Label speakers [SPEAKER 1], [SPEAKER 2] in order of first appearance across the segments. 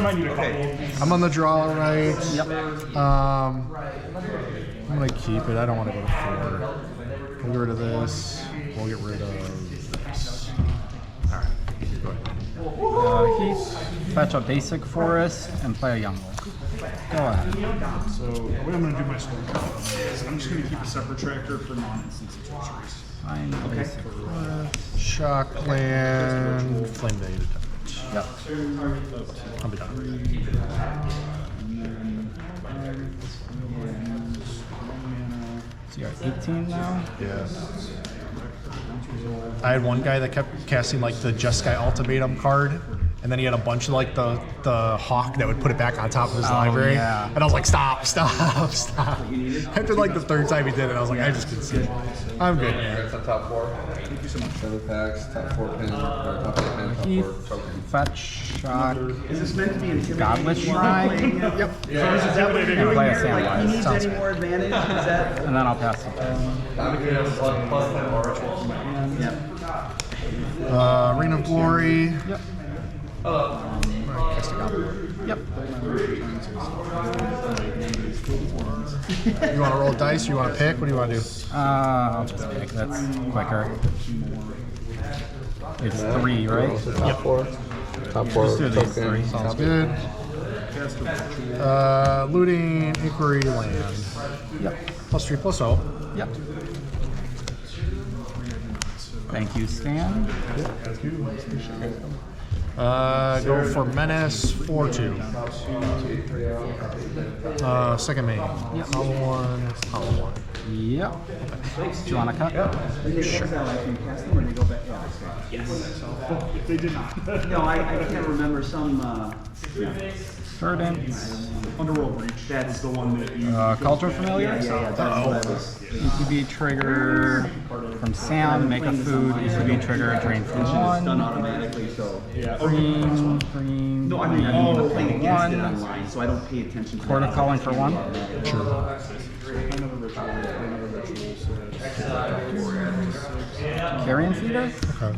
[SPEAKER 1] I'm on the draw right.
[SPEAKER 2] Yep.
[SPEAKER 1] I'm gonna keep it. I don't want to go to 4. We'll get rid of this. We'll get rid of this. All right. Go ahead.
[SPEAKER 2] Heath, fetch a basic forest and play a young wolf. Go ahead.
[SPEAKER 3] So the way I'm going to do my story is I'm just going to keep a separate tracker for non-instant situations.
[SPEAKER 2] Fine, basic forest.
[SPEAKER 1] Shock land. Flame Blade.
[SPEAKER 2] Yep.
[SPEAKER 1] I'll be done.
[SPEAKER 2] So you're at 18 now?
[SPEAKER 1] Yeah. I had one guy that kept casting like the Just Guy Ultimatum card, and then he had a bunch of like the hawk that would put it back on top of his library.
[SPEAKER 2] Yeah.
[SPEAKER 1] And I was like, stop. After like the 3rd time he did it, I was like, I just couldn't see it. I'm good, man.
[SPEAKER 4] It's on top 4. Thank you so much. Feather packs, top 4 pin, or top 8 pin, top 4 token.
[SPEAKER 2] Fetch, shock,
[SPEAKER 5] Is this meant to be intimidating?
[SPEAKER 2] Godless Shrine,
[SPEAKER 1] Yep.
[SPEAKER 5] So is that what you're doing
[SPEAKER 2] play a
[SPEAKER 5] here? Like, he
[SPEAKER 2] Samwise.
[SPEAKER 5] needs
[SPEAKER 1] Sounds
[SPEAKER 5] any more advantage? Is that?
[SPEAKER 2] and then I'll pass it.
[SPEAKER 4] Plus 10 more.
[SPEAKER 5] Yep.
[SPEAKER 1] Ring of Glory.
[SPEAKER 2] Yep.
[SPEAKER 1] Cast a Goblin.
[SPEAKER 2] Yep.
[SPEAKER 1] You want to roll dice? Or you want to pick? What do you want to do?
[SPEAKER 2] I'll just pick. That's quicker. It's 3, right?
[SPEAKER 4] Top 4. Top 4
[SPEAKER 2] Just do these
[SPEAKER 4] token.
[SPEAKER 2] 3.
[SPEAKER 1] Sounds good. Looting Inquiry Land.
[SPEAKER 2] Yep.
[SPEAKER 1] +3/+0.
[SPEAKER 2] Yep. Thank you, Stan.
[SPEAKER 1] Go for Menace 4/2. Second main.
[SPEAKER 2] Yep.
[SPEAKER 1] Hollow one.
[SPEAKER 2] Yep. Do you want to cut?
[SPEAKER 5] Sure. I can cast them or they go back? Yeah, okay.
[SPEAKER 3] If they did not.
[SPEAKER 5] No, I can't remember some.
[SPEAKER 2] Verdant.
[SPEAKER 3] Underworld Breach. That's the one that you.
[SPEAKER 2] Culture Familiar.
[SPEAKER 5] Yeah, that's what I was.
[SPEAKER 2] ETB trigger from Sam, make a food. ETB trigger, drain from
[SPEAKER 5] It's done
[SPEAKER 2] 1.
[SPEAKER 5] automatically, so.
[SPEAKER 3] Yeah.
[SPEAKER 2] Green.
[SPEAKER 5] No, I mean, I'm playing against it
[SPEAKER 2] 1.
[SPEAKER 5] online, so I don't pay attention to
[SPEAKER 2] Court of Calling for 1.
[SPEAKER 1] Sure.
[SPEAKER 3] Another ritual. Another ritual.
[SPEAKER 2] Carrion Feeder.
[SPEAKER 1] Okay.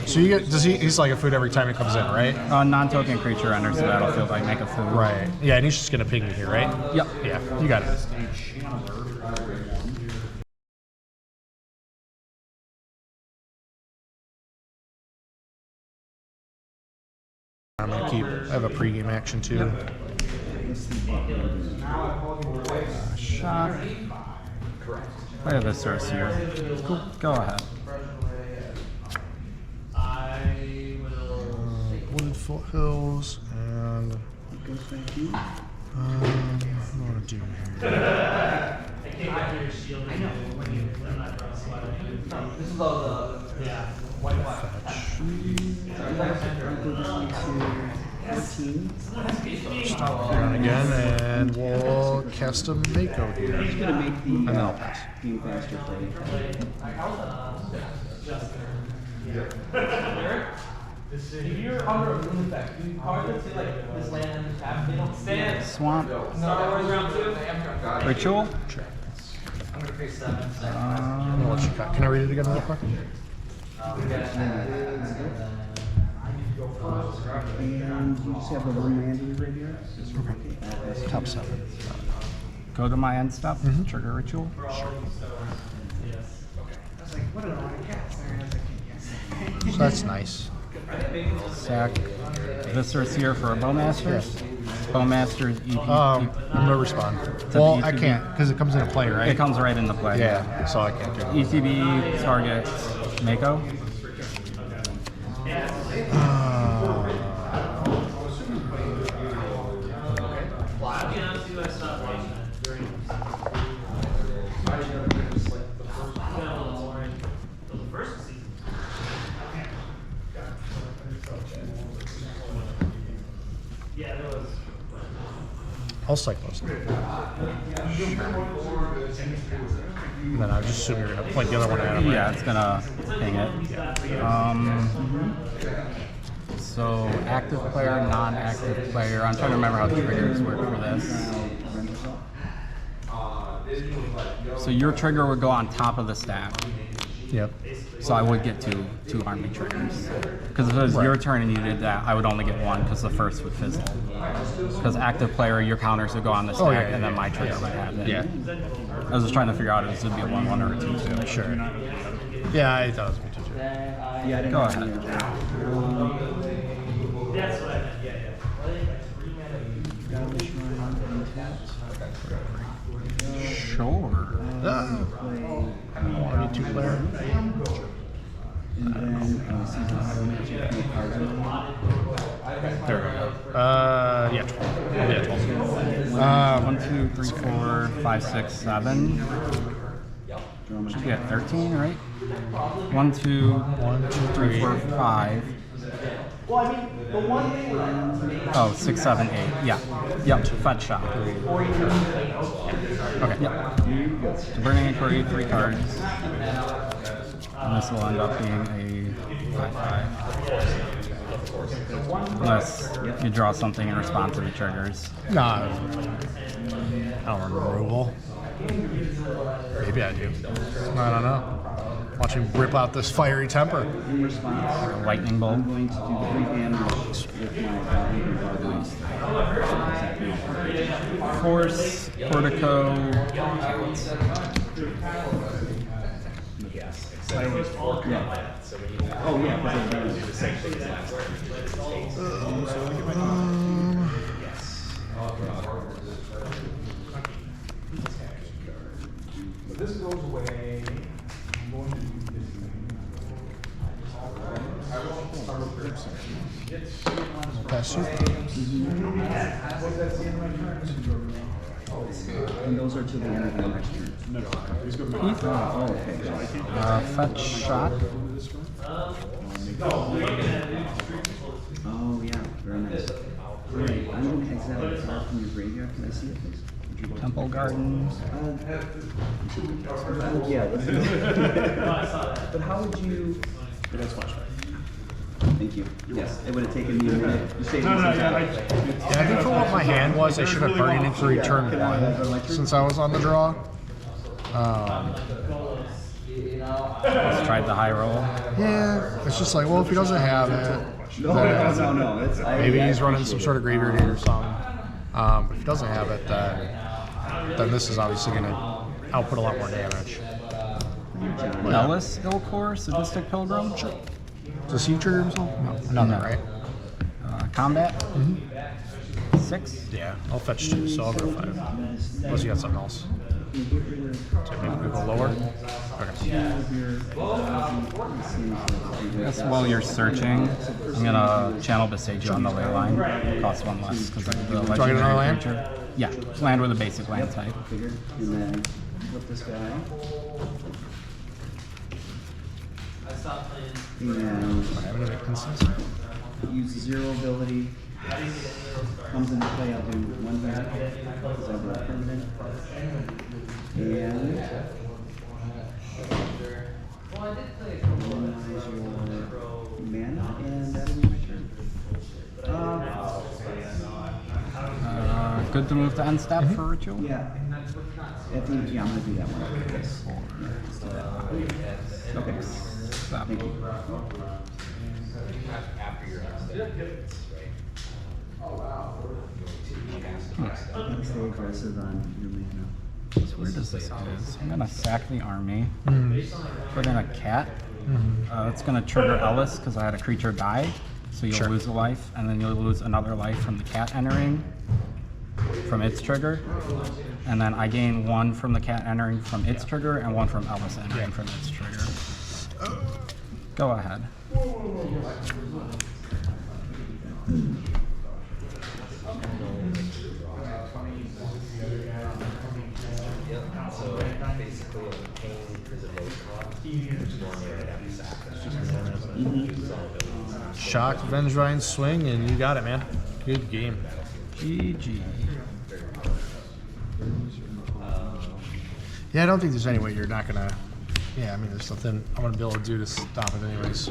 [SPEAKER 1] So you get he's like a food every time it comes in, right?
[SPEAKER 2] Non-token creature enters the battlefield. I make a food.
[SPEAKER 1] Right. Yeah, and he's just gonna ping me here, right?
[SPEAKER 2] Yep.
[SPEAKER 1] Yeah, you got it. I'm gonna keep. I have a pregame action too.
[SPEAKER 2] Shock. Play a Viscerous here. Cool. Go ahead.
[SPEAKER 1] Wooded Foothills and what do I want to do here? Stop down again, and we'll cast a Mako here.
[SPEAKER 5] I'm just gonna make the
[SPEAKER 1] And then I'll pass.
[SPEAKER 5] game faster play.
[SPEAKER 6] If you're under a moon effect, you hardly see like this land half, they don't stand.
[SPEAKER 2] Swamp.
[SPEAKER 6] Star Wars round 2.
[SPEAKER 2] Ritual.
[SPEAKER 1] Sure.
[SPEAKER 6] I'm gonna create 7.
[SPEAKER 1] I'm gonna let you cut. Can I read it again real quick?
[SPEAKER 5] And you just have the one land in your graveyard?
[SPEAKER 1] Top 7.
[SPEAKER 2] Go to my end step. Trigger Ritual.
[SPEAKER 1] So that's nice.
[SPEAKER 2] Sack. Viscerous here for a Bowmaster. Bowmaster's EP.
[SPEAKER 1] I'm gonna respond. Well, I can't because it comes into play, right?
[SPEAKER 2] It comes right into play.
[SPEAKER 1] Yeah, so I can't do it.
[SPEAKER 2] ETB target Mako.
[SPEAKER 1] I'll cycle those. And then I just assume you're gonna point the other one at him.
[SPEAKER 2] Yeah, it's gonna ping it. So active player, non-active player. I'm trying to remember how triggers work for this. So your trigger would go on top of the stack.
[SPEAKER 1] Yep.
[SPEAKER 2] So I would get two army triggers. Because if it was your turn and you did that, I would only get one because the first would fizzle. Because active player, your counters would go on the stack, and then my trigger would have it.
[SPEAKER 1] Yeah.
[SPEAKER 2] I was just trying to figure out if it would be a 1/1 or a 2/2.
[SPEAKER 1] Sure. Yeah, I thought it was going to be 2/2.
[SPEAKER 5] Yeah, I didn't
[SPEAKER 2] Go
[SPEAKER 5] have
[SPEAKER 2] ahead.
[SPEAKER 5] any of that.
[SPEAKER 6] That's what I meant, yeah.
[SPEAKER 5] Establish mine untapped.
[SPEAKER 2] Sure.
[SPEAKER 1] Want to be 2-player?
[SPEAKER 5] And then season 7 cards.
[SPEAKER 1] There we go. Yeah, 12. Yeah, 12.
[SPEAKER 2] 1, 2, 3, 4, 5, 6, 7. Should be at 13, right? 1, 2, 3, 4, 5.
[SPEAKER 6] Well, I mean, the one thing where
[SPEAKER 2] Oh, 6, 7, 8. Yeah. Yep. Fetch shot. Okay. Yep. So Burning Inquiry, 3 cards. And this will end up being a 5/5. Unless you draw something in response to the triggers.
[SPEAKER 1] Nah. I don't want removal. Maybe I do. I don't know. Watch him rip out this fiery temper.
[SPEAKER 5] In response,
[SPEAKER 2] A lightning bolt.
[SPEAKER 5] I'm going to do 3 damage with my body.
[SPEAKER 2] Force, Portico,
[SPEAKER 5] Yeah. Oh yeah, because
[SPEAKER 3] This goes away. I'm going to do this.
[SPEAKER 1] Pass you.
[SPEAKER 5] and those are to the end of the next turn.
[SPEAKER 3] No, these go to my
[SPEAKER 5] Oh, okay.
[SPEAKER 2] fetch shot.
[SPEAKER 5] Oh yeah, very nice. Alright, I'm gonna exile a card from your graveyard. Can I see it, please?
[SPEAKER 2] Temple Garden.
[SPEAKER 5] Yeah. But how would you?
[SPEAKER 3] That's flashback.
[SPEAKER 5] Thank you. Yes, it would have taken me a minute. You saved me
[SPEAKER 3] No,
[SPEAKER 5] some
[SPEAKER 3] yeah,
[SPEAKER 5] time.
[SPEAKER 1] Yeah, I think for what my hand was, I should have Burning Inquiry turn 1 since I was on the draw.
[SPEAKER 2] Let's try the high roll.
[SPEAKER 1] Yeah, it's just like, well, if he doesn't have it,
[SPEAKER 5] No. It's,
[SPEAKER 1] maybe he's running some sort of graveyard hit or something. If he doesn't have it, then this is obviously going to output a lot more damage.
[SPEAKER 2] Ellis, Ilkor, Sadistic Pilgrim.
[SPEAKER 1] Does he trigger himself? No, nothing, right?
[SPEAKER 2] Combat. 6.
[SPEAKER 1] Yeah, I'll fetch 2, so I'll go 5. Unless you got something else. So maybe we go lower? Okay.
[SPEAKER 2] Guess while you're searching, I'm gonna channel Besage you on the ley line. Costs 1 less because I the
[SPEAKER 1] Do I get another land?
[SPEAKER 2] creature. Yeah, land with a basic land type.
[SPEAKER 5] Figure. And then flip this guy. And
[SPEAKER 1] I have any instance?
[SPEAKER 5] use 0 ability. Comes into play, I'll do 1 here because I have a permanent. And minimize your mana, and that'll be my turn.
[SPEAKER 2] Good to move to end step for ritual.
[SPEAKER 5] Yeah. I think, yeah, I'm gonna do that one. Yes. Yeah, let's do that. Okay. Thank you. Stay aggressive on your mana.
[SPEAKER 2] So where does this go? I'm gonna sack the army. Put in a cat. It's gonna trigger Ellis because I had a creature die. So you'll lose a life, and then you'll lose another life from the cat entering from its trigger. And then I gain 1 from the cat entering from its trigger and 1 from Ellis entering from its trigger. Go ahead.
[SPEAKER 1] Shock, Vengevine, swing, and you got it, man. Good game.
[SPEAKER 2] GG.
[SPEAKER 1] Yeah, I don't think there's any way you're not gonna. Yeah, I mean, there's nothing I'm gonna be able to do to stop it, anyways.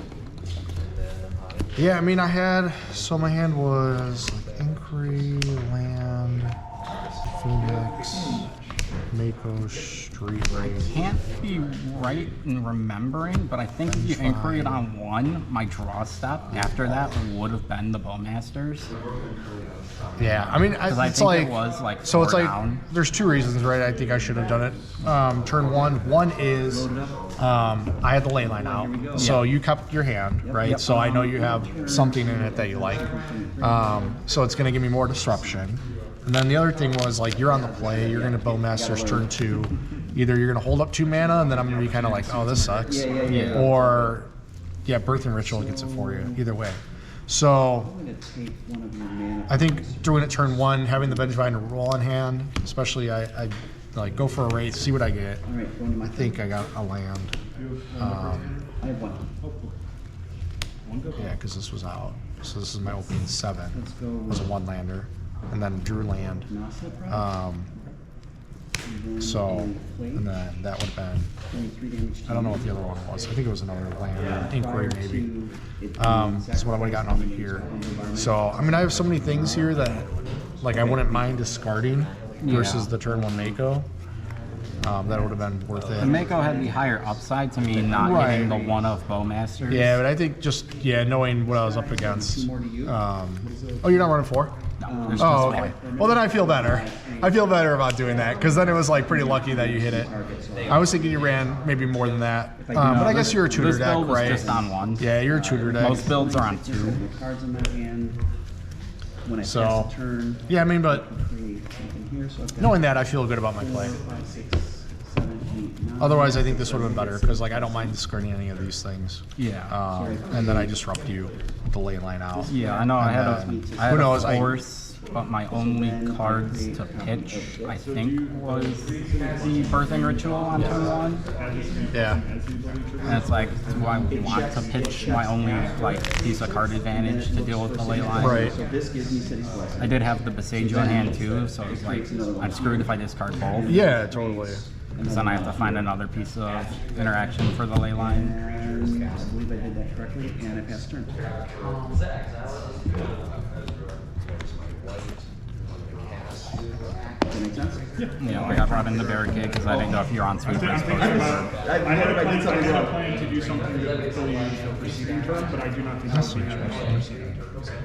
[SPEAKER 1] Yeah, I mean, I had. So my hand was like Inquiry, Land, Phoenix, Make Mako Street
[SPEAKER 2] I
[SPEAKER 1] Race.
[SPEAKER 2] can't be right in remembering, but I think if you inquired on one, my draw step after that would have been the Bowmasters.
[SPEAKER 1] Yeah, I mean,
[SPEAKER 2] Because I
[SPEAKER 1] it's
[SPEAKER 2] think
[SPEAKER 1] like
[SPEAKER 2] it was like
[SPEAKER 1] so. It's
[SPEAKER 2] four
[SPEAKER 1] like
[SPEAKER 2] down.
[SPEAKER 1] there's two reasons, right? I think I should have done it. Turn one. One is I had the ley line out, so you kept your hand, right?
[SPEAKER 2] Yep.
[SPEAKER 1] So I know you have something in it that you like. So it's gonna give me more disruption. And then the other thing was like you're on the play. You're gonna Bowmasters turn 2. Either you're gonna hold up 2 mana, and then I'm gonna be kind of like, oh, this sucks.
[SPEAKER 2] Yeah.
[SPEAKER 1] Or yeah, Birthing Ritual gets it for you. Either way. So
[SPEAKER 5] I'm gonna take one of your mana.
[SPEAKER 1] I think doing it turn 1, having the Vengevine roll on hand, especially I like go for a raid, see what I get.
[SPEAKER 5] All right, going to my
[SPEAKER 1] I think I got a land.
[SPEAKER 5] I have one.
[SPEAKER 1] Yeah, because this was out. So this is my opening 7.
[SPEAKER 5] Let's go
[SPEAKER 1] It was a
[SPEAKER 5] with
[SPEAKER 1] 1-lander, and then drew land.
[SPEAKER 5] Nasa, probably.
[SPEAKER 1] So and then that would have been.
[SPEAKER 5] 23 damage.
[SPEAKER 1] I don't know what the other one was. I think it was another land, Inquiry maybe. That's what I would have gotten off of here. So I mean, I have so many things here that like I wouldn't mind discarding versus the turn 1 Mako. That would have been worth
[SPEAKER 2] The
[SPEAKER 1] it.
[SPEAKER 2] Mako had the higher upside to me, not
[SPEAKER 1] Right.
[SPEAKER 2] hitting the one of Bowmasters.
[SPEAKER 1] Yeah, but I think just knowing what I was up against.
[SPEAKER 5] More to you.
[SPEAKER 1] Oh, you're not running 4?
[SPEAKER 2] No, there's
[SPEAKER 1] Oh,
[SPEAKER 2] just
[SPEAKER 1] okay.
[SPEAKER 2] one.
[SPEAKER 1] Well, then I feel better. I feel better about doing that because then it was like pretty lucky that you hit it. I was thinking you ran maybe more than that, but I guess you're a tutor
[SPEAKER 2] This
[SPEAKER 1] deck,
[SPEAKER 2] build was
[SPEAKER 1] right?
[SPEAKER 2] just on one.
[SPEAKER 1] Yeah, you're a tutor deck.
[SPEAKER 2] Most builds are on 2.
[SPEAKER 5] Cards in my hand. When I
[SPEAKER 1] So-
[SPEAKER 5] pass a turn,
[SPEAKER 1] Yeah, I mean, but
[SPEAKER 5] create something here. So I've got
[SPEAKER 1] knowing that, I feel good about my play.
[SPEAKER 5] 5, 6, 7, 8, 9.
[SPEAKER 1] Otherwise, I think this would have been better because like I don't mind discarding any of these things.
[SPEAKER 2] Yeah.
[SPEAKER 1] And then I disrupt you with the ley line out.
[SPEAKER 2] Yeah, I know. I had
[SPEAKER 1] And
[SPEAKER 2] I had
[SPEAKER 1] who knows,
[SPEAKER 2] a force, but my only cards to pitch, I think, was the Birthing Ritual on turn 1.
[SPEAKER 1] Yeah.
[SPEAKER 2] And it's like, do I want to pitch my only like piece of card advantage to deal with the ley line?
[SPEAKER 1] Right.
[SPEAKER 5] So this gives me City's Blessing.
[SPEAKER 2] I did have the Besage in hand too, so it's like I'm screwed if I discard both.
[SPEAKER 1] Yeah, totally.
[SPEAKER 2] Because then I have to find another piece of interaction for the ley line.
[SPEAKER 5] And I believe I did that correctly, and I passed turn. Does that make sense?
[SPEAKER 2] Yeah, I got brought into barricade because I didn't know if you're on sweepers.
[SPEAKER 3] I had planned to do something that would fully use the preceding turn, but I do not think that's the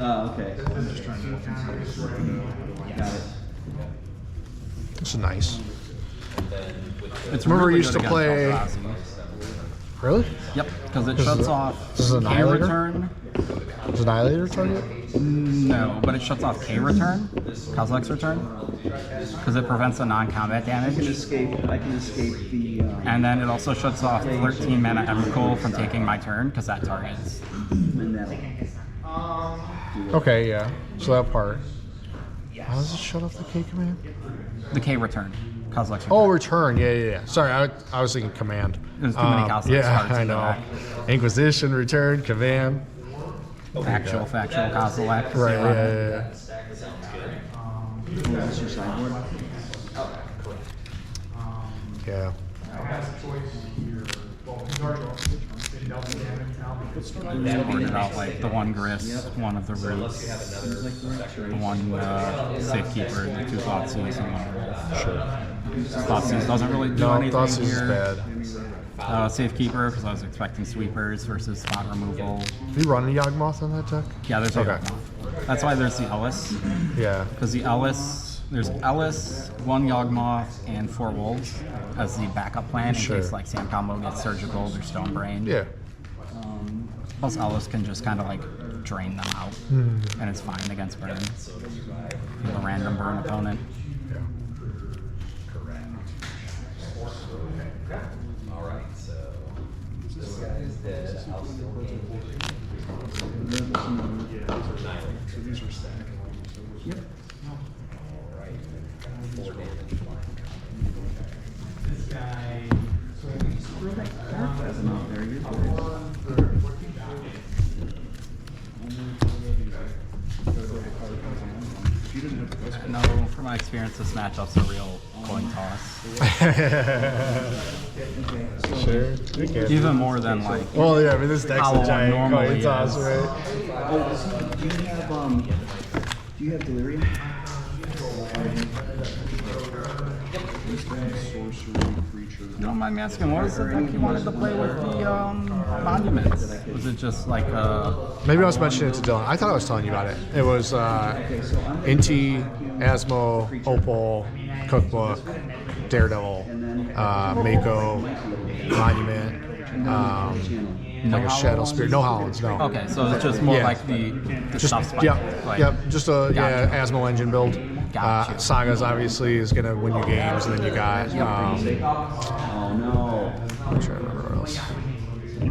[SPEAKER 5] Oh, okay.
[SPEAKER 3] I'm just trying to look into
[SPEAKER 5] Got it.
[SPEAKER 1] It's nice.
[SPEAKER 2] It's
[SPEAKER 1] Remember
[SPEAKER 2] really
[SPEAKER 1] we used
[SPEAKER 2] good
[SPEAKER 1] to
[SPEAKER 2] against
[SPEAKER 1] play-
[SPEAKER 2] Eldrazi.
[SPEAKER 1] Really?
[SPEAKER 2] Yep, because it shuts off
[SPEAKER 1] this is
[SPEAKER 2] K
[SPEAKER 1] Annihilator?
[SPEAKER 2] return.
[SPEAKER 1] Is Annihilator target?
[SPEAKER 2] No, but it shuts off K return, Kozilek's return, because it prevents the non-combat
[SPEAKER 5] I can
[SPEAKER 2] damage.
[SPEAKER 5] escape the.
[SPEAKER 2] And then it also shuts off 13 mana Emrakul from taking my turn, because that targets.
[SPEAKER 5] And that'll.
[SPEAKER 1] Okay, yeah. So that part. How does it shut off the K command?
[SPEAKER 2] The K return, Kozilek's return.
[SPEAKER 1] Oh, return. Yeah. Sorry, I was thinking command.
[SPEAKER 2] There's too many Kozilek
[SPEAKER 1] Yeah,
[SPEAKER 2] cards
[SPEAKER 1] I
[SPEAKER 2] in the
[SPEAKER 1] know.
[SPEAKER 2] deck.
[SPEAKER 1] Inquisition, return, command.
[SPEAKER 2] Factual Kozilek.
[SPEAKER 1] Right, yeah.
[SPEAKER 5] That's your sideboard.
[SPEAKER 1] Yeah.
[SPEAKER 2] Sorted out like the one Gris, one of the Roots,
[SPEAKER 5] Seems like the right
[SPEAKER 2] the one Safekeeper, the 2 Thoughtseize, and one Sure. Thoughtseize doesn't really do
[SPEAKER 1] No,
[SPEAKER 2] anything
[SPEAKER 1] Thought's
[SPEAKER 2] here.
[SPEAKER 1] is bad.
[SPEAKER 2] Safekeeper, because I was expecting sweepers versus spot removal.
[SPEAKER 1] Do you run a Yawgmoth on that deck?
[SPEAKER 2] Yeah, there's
[SPEAKER 1] Okay.
[SPEAKER 2] Yawgmoth. That's why there's the Ellis.
[SPEAKER 1] Yeah.
[SPEAKER 2] Because the Ellis, there's Ellis, 1 Yawgmoth, and 4 Wolves as the backup plan in
[SPEAKER 1] Sure.
[SPEAKER 2] case like Sam Combo gets Surgical or Stone Brain.
[SPEAKER 1] Yeah.
[SPEAKER 2] Plus Ellis can just kind of like drain them out, and it's fine against burn. You have a random burn opponent.
[SPEAKER 1] Yeah.
[SPEAKER 5] Yep. Throw that card present out there. You're good.
[SPEAKER 2] No, from my experience, this matchup's a real coin toss.
[SPEAKER 1] Sure. You can.
[SPEAKER 2] Even more than like
[SPEAKER 1] Well, yeah, I mean, this deck's
[SPEAKER 2] How
[SPEAKER 1] a giant
[SPEAKER 2] normally
[SPEAKER 1] coin toss,
[SPEAKER 2] is.
[SPEAKER 1] right?
[SPEAKER 5] Oh, do you have delirium?
[SPEAKER 3] Sorcery, creature.
[SPEAKER 2] You don't mind me asking, what was the deck you wanted to play with the monuments? Was it just like
[SPEAKER 1] Maybe I was mentioning it to Dylan. I thought I was telling you about it. It was Inti, Asmo, Opal, Cookbook, Daredevil, Mako, Monument, like a Shadow Spirit. No Hollands, no.
[SPEAKER 2] Okay, so it's just more
[SPEAKER 1] Yeah.
[SPEAKER 2] like the
[SPEAKER 1] Just
[SPEAKER 2] stuff spike.
[SPEAKER 1] yep,
[SPEAKER 2] Like,
[SPEAKER 1] yep. Just a
[SPEAKER 2] Gotcha.
[SPEAKER 1] Asmo engine build.
[SPEAKER 2] Gotcha.
[SPEAKER 1] Sagas obviously is gonna win you games, and then you got.
[SPEAKER 5] Oh no.
[SPEAKER 1] I'm trying to remember what else.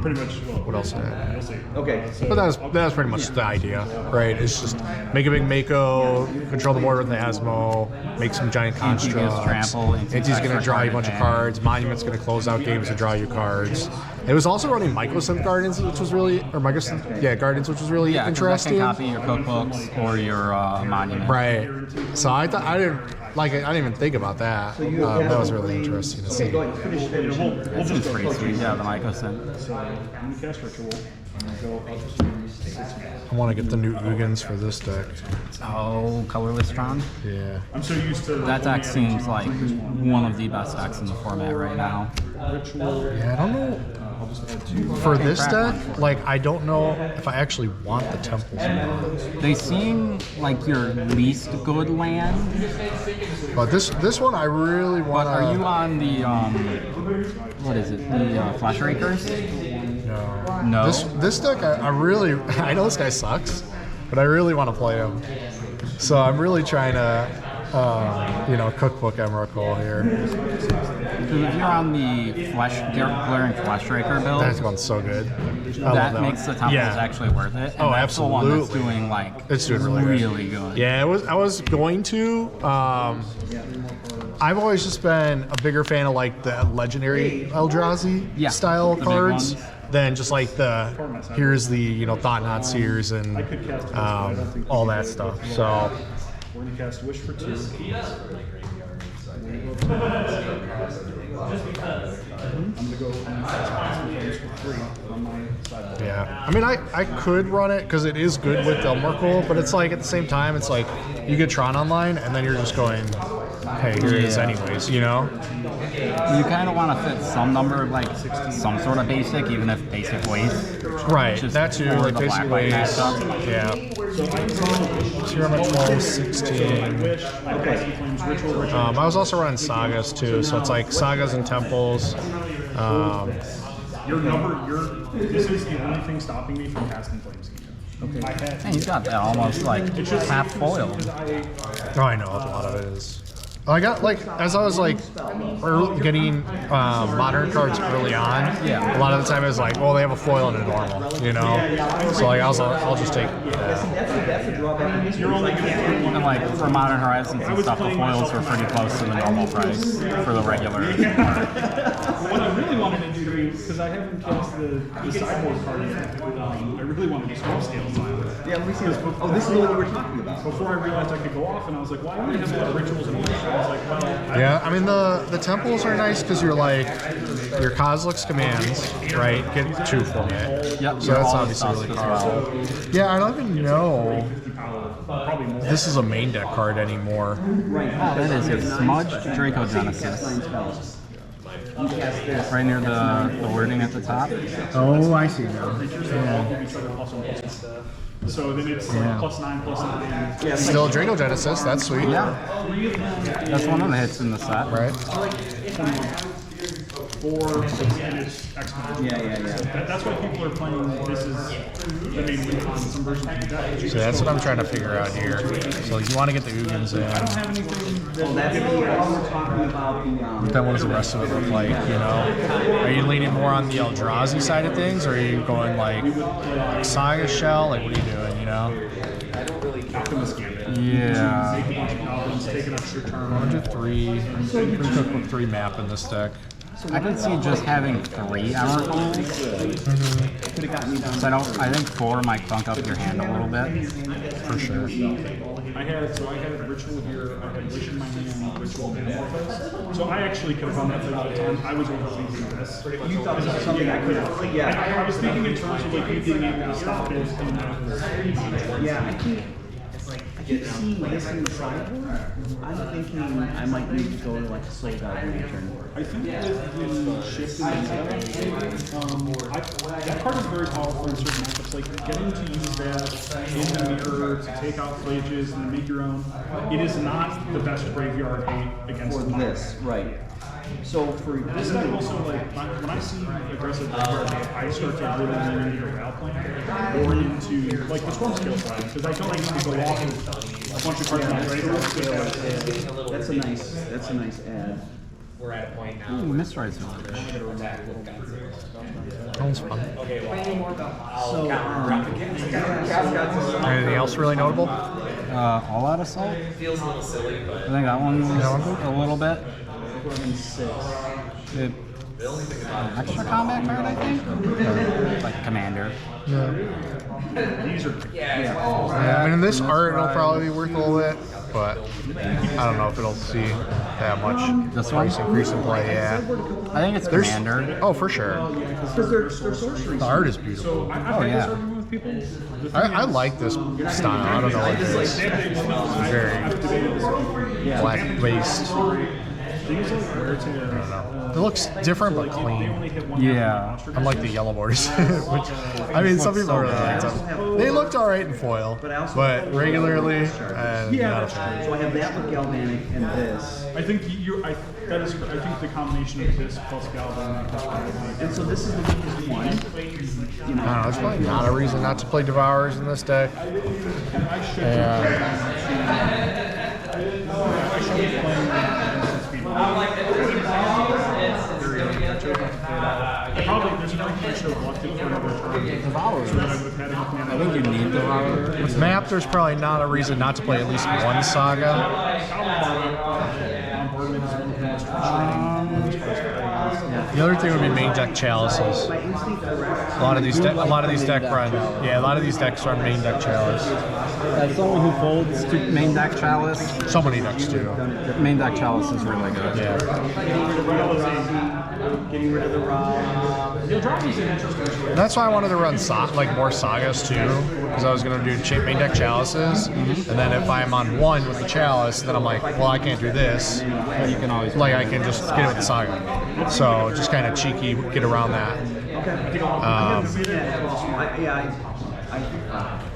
[SPEAKER 3] Pretty much. Well,
[SPEAKER 1] What else did I have?
[SPEAKER 3] we'll see.
[SPEAKER 5] Okay.
[SPEAKER 1] But that was pretty much the idea, right? It's just make a big Mako, control the board with the Asmo, make some giant
[SPEAKER 2] Anti
[SPEAKER 1] constructs.
[SPEAKER 2] gets trample, anti
[SPEAKER 1] Anti's gonna
[SPEAKER 2] attacks
[SPEAKER 1] draw you a
[SPEAKER 2] are
[SPEAKER 1] bunch of
[SPEAKER 2] advantage.
[SPEAKER 1] cards. Monument's gonna close out games to draw you cards. It was also running Mycosynth Guardians, which was really, or Mycosynth, yeah, Guardians, which was really
[SPEAKER 2] Yeah, 'cause that
[SPEAKER 1] interesting.
[SPEAKER 2] can copy your cookbooks or your monument.
[SPEAKER 1] Right. So I thought I didn't even think about that. That was really interesting to see.
[SPEAKER 5] Go ahead, finish it.
[SPEAKER 2] That seems pretty sweet. Yeah, the Mycosynth.
[SPEAKER 3] So I'm gonna cast Ritual. I'm gonna go
[SPEAKER 1] I want to get the new Ugins for this deck.
[SPEAKER 2] Oh, colorless Tron.
[SPEAKER 1] Yeah.
[SPEAKER 3] I'm so used to
[SPEAKER 2] That deck seems like one of the best decks in the format right now.
[SPEAKER 3] Ritual.
[SPEAKER 1] Yeah, I don't know.
[SPEAKER 3] I'll just add 2.
[SPEAKER 1] For this deck, like, I don't know if I actually want the temples or not.
[SPEAKER 2] They seem like your least good land.
[SPEAKER 1] But this one, I really want
[SPEAKER 2] But
[SPEAKER 1] to.
[SPEAKER 2] are you on the what is it? The Flesh Rakers?
[SPEAKER 1] No.
[SPEAKER 2] No.
[SPEAKER 1] This deck, I really. I know this guy sucks, but I really want to play him. So I'm really trying to, cookbook Emrakul here.
[SPEAKER 2] Because if you're on the glaring Flesh Raker build,
[SPEAKER 1] That one's so good. I love
[SPEAKER 2] that
[SPEAKER 1] that
[SPEAKER 2] makes
[SPEAKER 1] one.
[SPEAKER 2] the temples
[SPEAKER 1] Yeah.
[SPEAKER 2] actually worth it. And
[SPEAKER 1] Oh,
[SPEAKER 2] that's the one that's
[SPEAKER 1] absolutely.
[SPEAKER 2] doing like
[SPEAKER 1] It's doing really good.
[SPEAKER 2] good.
[SPEAKER 1] Yeah, I was going to. I've always just been a bigger fan of like the legendary Eldrazi
[SPEAKER 2] Yeah,
[SPEAKER 1] style
[SPEAKER 2] the big
[SPEAKER 1] cards
[SPEAKER 2] ones.
[SPEAKER 1] than just like here's the Thought Knot Seers and all that stuff. So
[SPEAKER 3] We're gonna cast Wish for 2. I'm gonna go Wish for 3 on my sideboard.
[SPEAKER 1] yeah, I mean I could run it because it is good with Elmerkul, but it's like at the same time it's like you get Tron online and then you're just going, hey, here it is anyways,
[SPEAKER 2] You kind of want to fit some number of like some sort of basic, even if basic waste.
[SPEAKER 1] Right,
[SPEAKER 2] Just
[SPEAKER 1] that too,
[SPEAKER 2] for
[SPEAKER 1] like
[SPEAKER 2] the
[SPEAKER 1] basically,
[SPEAKER 2] black-white matchup.
[SPEAKER 1] yeah. So you're at 12, 16.
[SPEAKER 3] Wish, I cast Flames, Ritual.
[SPEAKER 1] I was also running Sagas too, so it's like Sagas and Temples.
[SPEAKER 3] This is the only thing stopping me from casting Flames Kingdom. Okay. I had
[SPEAKER 2] And he's got that almost like half foiled.
[SPEAKER 1] Oh, I know, a lot of it is. I got like as I was like getting modern cards early on.
[SPEAKER 2] Yeah.
[SPEAKER 1] A lot of the time it was like, well, they have a foil and a normal, So like I'll just take that.
[SPEAKER 5] That's a drawback.
[SPEAKER 2] And like for Modern Horizons and stuff, the foils were pretty close to the normal price for the regular.
[SPEAKER 3] What I really wanted to do, because I haven't cast the sideboard card yet, I really wanted to swap Scale Silence.
[SPEAKER 5] Yeah, let me see this. Oh, this is the one you were talking about.
[SPEAKER 3] Before I realized I could go off, and I was like, well, I already have a lot of rituals and wish. I was like, well,
[SPEAKER 1] Yeah, I mean the temples are nice because you're like your Kozilek's commands, right? Get 2 for me.
[SPEAKER 2] Yep,
[SPEAKER 1] So that's obviously really
[SPEAKER 2] as well.
[SPEAKER 1] Yeah, I don't even know this is a main deck card anymore.
[SPEAKER 2] Oh, that is a smudged Draco Genesis. Right near the wording at the top.
[SPEAKER 1] Oh, I see now.
[SPEAKER 3] so then it's +9/+9.
[SPEAKER 5] Yeah,
[SPEAKER 1] Still Draco Genesis, that's sweet.
[SPEAKER 2] Yeah. That's one of the hits in the set.
[SPEAKER 1] Right?
[SPEAKER 3] 4, and it's exponential.
[SPEAKER 5] yeah.
[SPEAKER 3] That's why people are playing. This is the main win on some versions of the deck.
[SPEAKER 1] So that's what I'm trying to figure out here. So you want to get the Ugins in.
[SPEAKER 5] Oh, that's the we're talking about
[SPEAKER 1] Then what does the rest of it look like, Are you leaning more on the Eldrazi side of things, or are you going like Saga Shell? Like, what are you doing,
[SPEAKER 3] Alchemist Gambit.
[SPEAKER 2] Yeah.
[SPEAKER 3] Make a bunch of goblins, take an extra turn.
[SPEAKER 1] 103. Pretty quick with 3 map in this deck.
[SPEAKER 2] I could see just having 3 Emrakuls.
[SPEAKER 5] could have gotten me down.
[SPEAKER 2] So I think 4 might bunk up your hand a little bit.
[SPEAKER 1] For sure.
[SPEAKER 3] I had Ritual here, I had Wish in my hand, Ritual and Amorphous. So I actually could have run that play all the time. I was overthinking this.
[SPEAKER 5] You thought this was something I could have. Yeah.
[SPEAKER 3] I was thinking in terms of like you being able to stop it and
[SPEAKER 5] Yeah, I think keep seeing this in the sideboard. I'm thinking I might need to go to like a Soul Guide Lantern.
[SPEAKER 3] I think with the shift in the meta, that card is very powerful in certain matchups. Like getting to use that in the mirror to take out flages and make your own. It is not the best graveyard hate against
[SPEAKER 5] For
[SPEAKER 3] the
[SPEAKER 5] this, right. So for
[SPEAKER 3] This deck also, like, when I see aggressive graveyard hate, I start to really lean into your Ral plan or into, like, the Storm Scale plan, because I don't need to go off of a bunch of cards in my graveyard.
[SPEAKER 5] that's a nice ad.
[SPEAKER 6] We're at a point now.
[SPEAKER 2] Ooh, Mistrise.
[SPEAKER 1] That one's fun.
[SPEAKER 5] So,
[SPEAKER 1] Anything else really notable?
[SPEAKER 2] All Out Assault.
[SPEAKER 6] Feels a little silly,
[SPEAKER 2] I
[SPEAKER 6] but
[SPEAKER 2] think that one's a little bit. It, extra combat card, I think. Like Commander.
[SPEAKER 3] These are
[SPEAKER 1] Yeah, I mean, in this art, it'll probably be worth a little bit, but I don't know if it'll see that much
[SPEAKER 2] This one?
[SPEAKER 1] price increase in play. Yeah.
[SPEAKER 2] I think it's
[SPEAKER 1] There's,
[SPEAKER 2] Commander.
[SPEAKER 1] oh, for sure.
[SPEAKER 5] Because they're sorceries.
[SPEAKER 1] The art is beautiful.
[SPEAKER 3] I've
[SPEAKER 2] Oh,
[SPEAKER 3] had this
[SPEAKER 2] yeah.
[SPEAKER 3] argument with people.
[SPEAKER 1] I like this style. I don't know what it is. It's very black based.
[SPEAKER 3] Things like Wear Tear.
[SPEAKER 1] It looks different but clean.
[SPEAKER 2] Yeah.
[SPEAKER 1] Unlike the yellow borders, which I mean, some people really like them. They looked all right in foil, but regularly, not a fan.
[SPEAKER 5] So I have that with Galvanic and this.
[SPEAKER 3] I think that is correct. I think the combination of this plus Galvan plus
[SPEAKER 5] And so this is the weakest one. You
[SPEAKER 1] I don't know. There's probably not a reason not to play Devourers in this deck. And
[SPEAKER 3] there's no reason I should have left it for another turn.
[SPEAKER 2] Devourers.
[SPEAKER 3] So that I would have had enough mana.
[SPEAKER 2] I think you need Devourers.
[SPEAKER 1] with map, there's probably not a reason not to play at least one Saga.
[SPEAKER 3] Bombardment is one of the most frustrating
[SPEAKER 1] The other thing would be main deck chalices.
[SPEAKER 5] by instinct correct.
[SPEAKER 1] A lot of these deck run main deck chalice.
[SPEAKER 2] As someone who folds to main deck Chalice,
[SPEAKER 1] So many decks do.
[SPEAKER 2] main deck Chalice is really good.
[SPEAKER 1] Yeah.
[SPEAKER 5] Getting rid of the Ra.
[SPEAKER 1] That's why I wanted to run more sagas too, because I was gonna do main deck chalices, and then if I'm on one with the chalice, then I'm like, well, I can't do this.
[SPEAKER 2] But you can always
[SPEAKER 1] Like I can just get it with the saga. So just kind of cheeky, get around that.
[SPEAKER 5] Okay. I haven't seen that. I